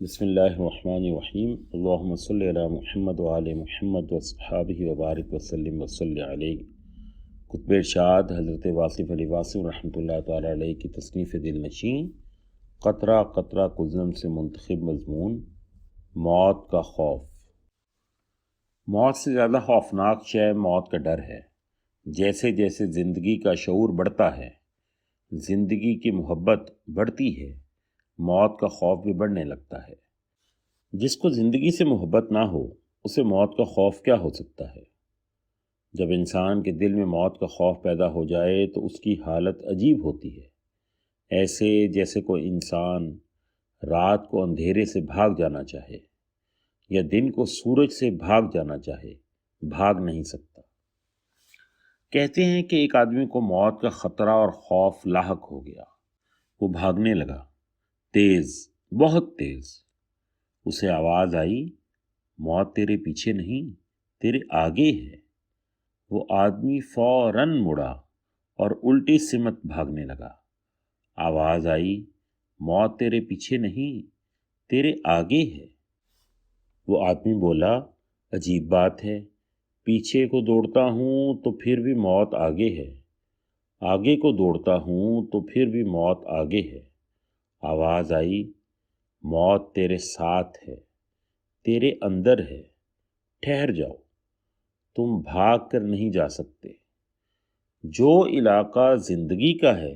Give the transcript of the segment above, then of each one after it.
بسم اللہ الرحمن الرحیم اللہم صلی علی محمد وعلی محمد وصحابہ وبارک وسلم وصلی علیہ۔ قطب ارشاد حضرت واصف علی واصف رحمۃ اللہ تعالیٰ علیہ کی تصنیف دل نشین قطرہ قطرہ قزم سے منتخب مضمون موت کا خوف۔ موت سے زیادہ خوفناک شے موت کا ڈر ہے۔ جیسے جیسے زندگی کا شعور بڑھتا ہے، زندگی کی محبت بڑھتی ہے، موت کا خوف بھی بڑھنے لگتا ہے۔ جس کو زندگی سے محبت نہ ہو اسے موت کا خوف کیا ہو سکتا ہے؟ جب انسان کے دل میں موت کا خوف پیدا ہو جائے تو اس کی حالت عجیب ہوتی ہے، ایسے جیسے کوئی انسان رات کو اندھیرے سے بھاگ جانا چاہے یا دن کو سورج سے بھاگ جانا چاہے، بھاگ نہیں سکتا۔ کہتے ہیں کہ ایک آدمی کو موت کا خطرہ اور خوف لاحق ہو گیا۔ وہ بھاگنے لگا، تیز، بہت تیز۔ اسے آواز آئی، موت تیرے پیچھے نہیں، تیرے آگے ہے۔ وہ آدمی فوراً مڑا اور الٹی سمت بھاگنے لگا۔ آواز آئی، موت تیرے پیچھے نہیں، تیرے آگے ہے۔ وہ آدمی بولا، عجیب بات ہے، پیچھے کو دوڑتا ہوں تو پھر بھی موت آگے ہے، آگے کو دوڑتا ہوں تو پھر بھی موت آگے ہے۔ آواز آئی، موت تیرے ساتھ ہے، تیرے اندر ہے، ٹھہر جاؤ، تم بھاگ کر نہیں جا سکتے۔ جو علاقہ زندگی کا ہے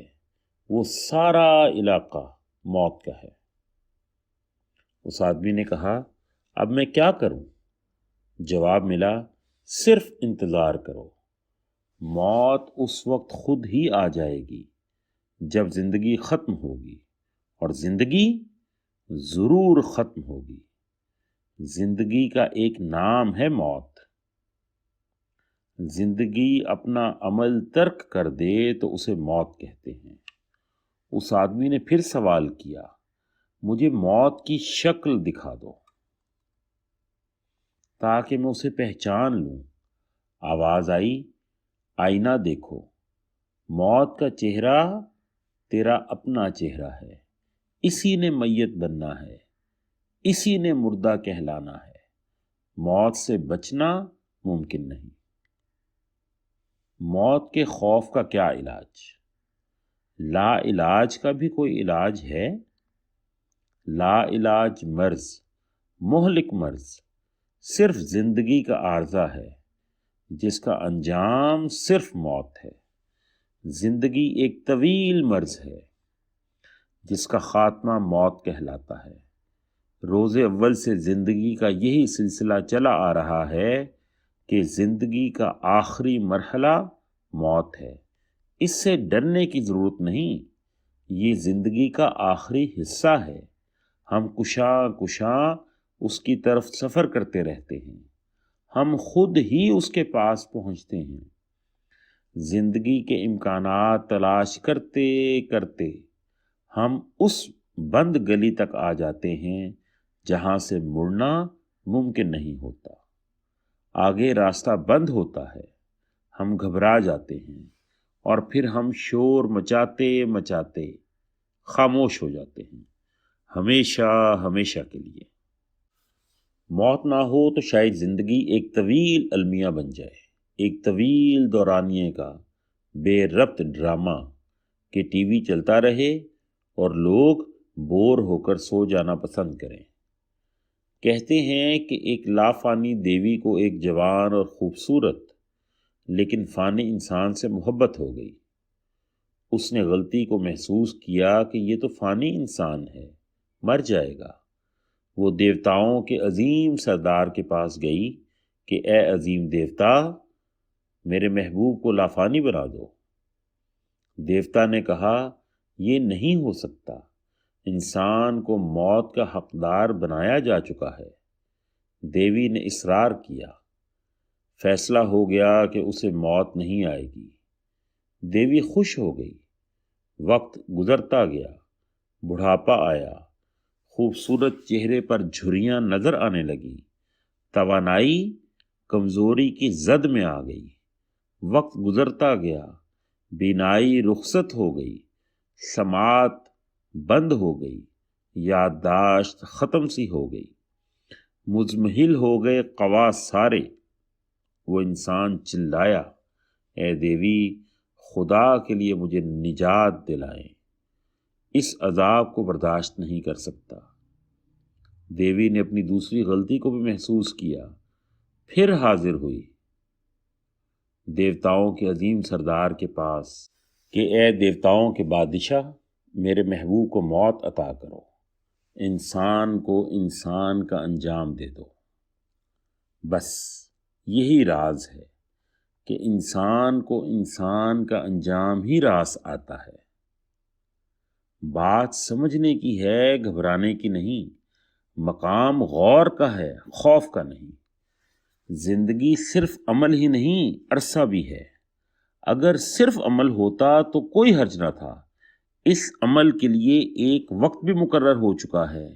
وہ سارا علاقہ موت کا ہے۔ اس آدمی نے کہا، اب میں کیا کروں؟ جواب ملا، صرف انتظار کرو، موت اس وقت خود ہی آ جائے گی جب زندگی ختم ہوگی، اور زندگی ضرور ختم ہوگی۔ زندگی کا ایک نام ہے موت۔ زندگی اپنا عمل ترک کر دے تو اسے موت کہتے ہیں۔ اس آدمی نے پھر سوال کیا، مجھے موت کی شکل دکھا دو تاکہ میں اسے پہچان لوں۔ آواز آئی، آئینہ دیکھو، موت کا چہرہ تیرا اپنا چہرہ ہے، اسی نے میت بننا ہے، اسی نے مردہ کہلانا ہے، موت سے بچنا ممکن نہیں۔ موت کے خوف کا کیا علاج؟ لا علاج کا بھی کوئی علاج ہے؟ لا علاج مرض، مہلک مرض، صرف زندگی کا عارضہ ہے جس کا انجام صرف موت ہے۔ زندگی ایک طویل مرض ہے جس کا خاتمہ موت کہلاتا ہے۔ روز اول سے زندگی کا یہی سلسلہ چلا آ رہا ہے کہ زندگی کا آخری مرحلہ موت ہے۔ اس سے ڈرنے کی ضرورت نہیں، یہ زندگی کا آخری حصہ ہے۔ ہم کشاں کشاں اس کی طرف سفر کرتے رہتے ہیں، ہم خود ہی اس کے پاس پہنچتے ہیں۔ زندگی کے امکانات تلاش کرتے کرتے ہم اس بند گلی تک آ جاتے ہیں جہاں سے مڑنا ممکن نہیں ہوتا۔ آگے راستہ بند ہوتا ہے، ہم گھبرا جاتے ہیں اور پھر ہم شور مچاتے مچاتے خاموش ہو جاتے ہیں، ہمیشہ ہمیشہ کے لیے۔ موت نہ ہو تو شاید زندگی ایک طویل المیہ بن جائے، ایک طویل دورانیے کا بے ربط ڈرامہ کہ ٹی وی چلتا رہے اور لوگ بور ہو کر سو جانا پسند کریں۔ کہتے ہیں کہ ایک لافانی دیوی کو ایک جوان اور خوبصورت لیکن فانی انسان سے محبت ہو گئی۔ اس نے غلطی کو محسوس کیا کہ یہ تو فانی انسان ہے، مر جائے گا۔ وہ دیوتاؤں کے عظیم سردار کے پاس گئی کہ اے عظیم دیوتا، میرے محبوب کو لافانی بنا دو۔ دیوتا نے کہا، یہ نہیں ہو سکتا، انسان کو موت کا حقدار بنایا جا چکا ہے۔ دیوی نے اصرار کیا، فیصلہ ہو گیا کہ اسے موت نہیں آئے گی۔ دیوی خوش ہو گئی۔ وقت گزرتا گیا، بڑھاپا آیا، خوبصورت چہرے پر جھریاں نظر آنے لگیں، توانائی کمزوری کی زد میں آ گئی۔ وقت گزرتا گیا، بینائی رخصت ہو گئی، سماعت بند ہو گئی، یادداشت ختم سی ہو گئی، مزمحل ہو گئے قوا سارے۔ وہ انسان چلایا، اے دیوی خدا کے لیے مجھے نجات دلائیں، اس عذاب کو برداشت نہیں کر سکتا۔ دیوی نے اپنی دوسری غلطی کو بھی محسوس کیا، پھر حاضر ہوئی دیوتاؤں کے عظیم سردار کے پاس کہ اے دیوتاؤں کے بادشاہ، میرے محبوب کو موت عطا کرو، انسان کو انسان کا انجام دے دو۔ بس یہی راز ہے کہ انسان کو انسان کا انجام ہی راس آتا ہے۔ بات سمجھنے کی ہے، گھبرانے کی نہیں، مقام غور کا ہے، خوف کا نہیں۔ زندگی صرف عمل ہی نہیں، عرصہ بھی ہے۔ اگر صرف عمل ہوتا تو کوئی حرج نہ تھا، اس عمل کے لیے ایک وقت بھی مقرر ہو چکا ہے،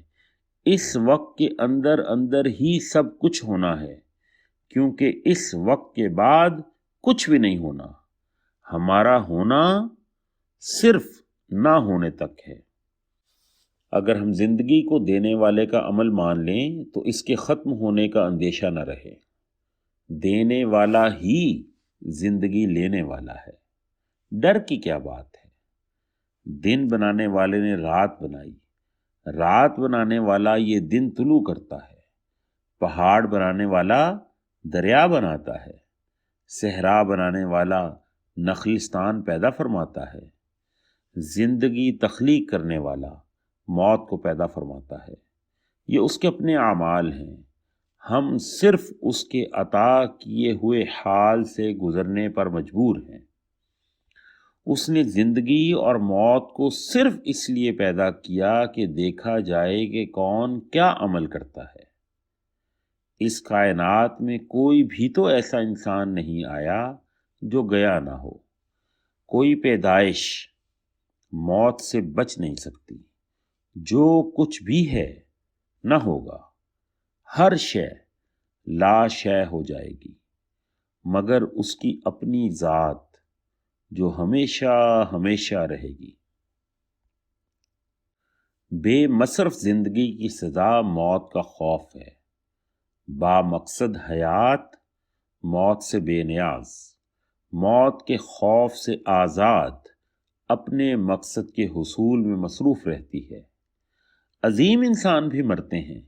اس وقت کے اندر اندر ہی سب کچھ ہونا ہے، کیونکہ اس وقت کے بعد کچھ بھی نہیں ہونا۔ ہمارا ہونا صرف نہ ہونے تک ہے۔ اگر ہم زندگی کو دینے والے کا عمل مان لیں تو اس کے ختم ہونے کا اندیشہ نہ رہے۔ دینے والا ہی زندگی لینے والا ہے، ڈر کی کیا بات ہے؟ دن بنانے والے نے رات بنائی، رات بنانے والا یہ دن طلوع کرتا ہے، پہاڑ بنانے والا دریا بناتا ہے، صحرا بنانے والا نخلستان پیدا فرماتا ہے، زندگی تخلیق کرنے والا موت کو پیدا فرماتا ہے۔ یہ اس کے اپنے اعمال ہیں، ہم صرف اس کے عطا کیے ہوئے حال سے گزرنے پر مجبور ہیں۔ اس نے زندگی اور موت کو صرف اس لیے پیدا کیا کہ دیکھا جائے کہ کون کیا عمل کرتا ہے۔ اس کائنات میں کوئی بھی تو ایسا انسان نہیں آیا جو گیا نہ ہو۔ کوئی پیدائش موت سے بچ نہیں سکتی۔ جو کچھ بھی ہے نہ ہوگا، ہر شے لا شے ہو جائے گی، مگر اس کی اپنی ذات جو ہمیشہ ہمیشہ رہے گی۔ بے مصرف زندگی کی سزا موت کا خوف ہے، با مقصد حیات موت سے بے نیاز، موت کے خوف سے آزاد، اپنے مقصد کے حصول میں مصروف رہتی ہے۔ عظیم انسان بھی مرتے ہیں،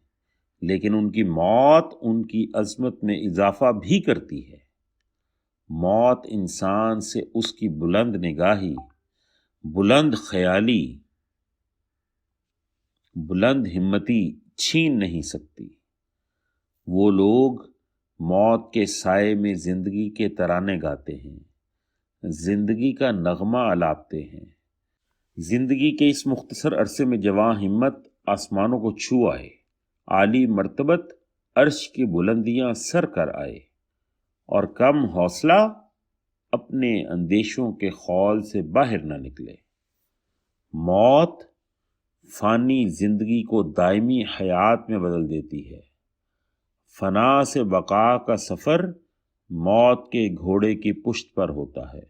لیکن ان کی موت ان کی عظمت میں اضافہ بھی کرتی ہے۔ موت انسان سے اس کی بلند نگاہی، بلند خیالی، بلند ہمتی چھین نہیں سکتی۔ وہ لوگ موت کے سائے میں زندگی کے ترانے گاتے ہیں، زندگی کا نغمہ الاپتے ہیں۔ زندگی کے اس مختصر عرصے میں جواں ہمت آسمانوں کو چھو آئے، عالی مرتبت عرش کی بلندیاں سر کر آئے، اور کم حوصلہ اپنے اندیشوں کے خول سے باہر نہ نکلے۔ موت فانی زندگی کو دائمی حیات میں بدل دیتی ہے۔ فنا سے بقا کا سفر موت کے گھوڑے کی پشت پر ہوتا ہے۔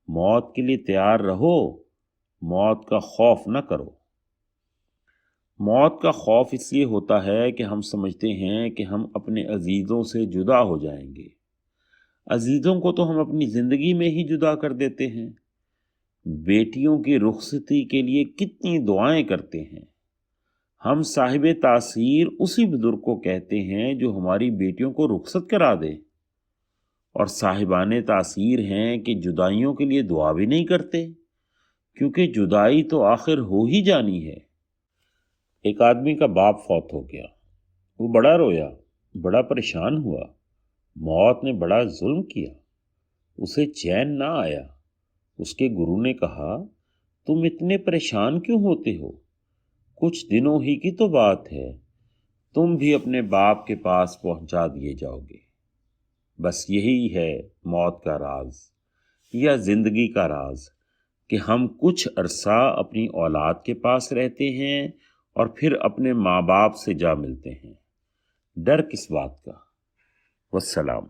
موت کے لیے تیار رہو، موت کا خوف نہ کرو۔ موت کا خوف اس لیے ہوتا ہے کہ ہم سمجھتے ہیں کہ ہم اپنے عزیزوں سے جدا ہو جائیں گے۔ عزیزوں کو تو ہم اپنی زندگی میں ہی جدا کر دیتے ہیں۔ بیٹیوں کی رخصتی کے لیے کتنی دعائیں کرتے ہیں۔ ہم صاحب تاثیر اسی بزرگ کو کہتے ہیں جو ہماری بیٹیوں کو رخصت کرا دے، اور صاحبان تاثیر ہیں کہ جدائیوں کے لیے دعا بھی نہیں کرتے، کیونکہ جدائی تو آخر ہو ہی جانی ہے۔ ایک آدمی کا باپ فوت ہو گیا، وہ بڑا رویا، بڑا پریشان ہوا، موت نے بڑا ظلم کیا، اسے چین نہ آیا۔ اس کے گرو نے کہا، تم اتنے پریشان کیوں ہوتے ہو؟ کچھ دنوں ہی کی تو بات ہے، تم بھی اپنے باپ کے پاس پہنچا دیے جاؤ گے۔ بس یہی ہے موت کا راز یا زندگی کا راز، کہ ہم کچھ عرصہ اپنی اولاد کے پاس رہتے ہیں اور پھر اپنے ماں باپ سے جا ملتے ہیں۔ ڈر کس بات کا؟ والسلام۔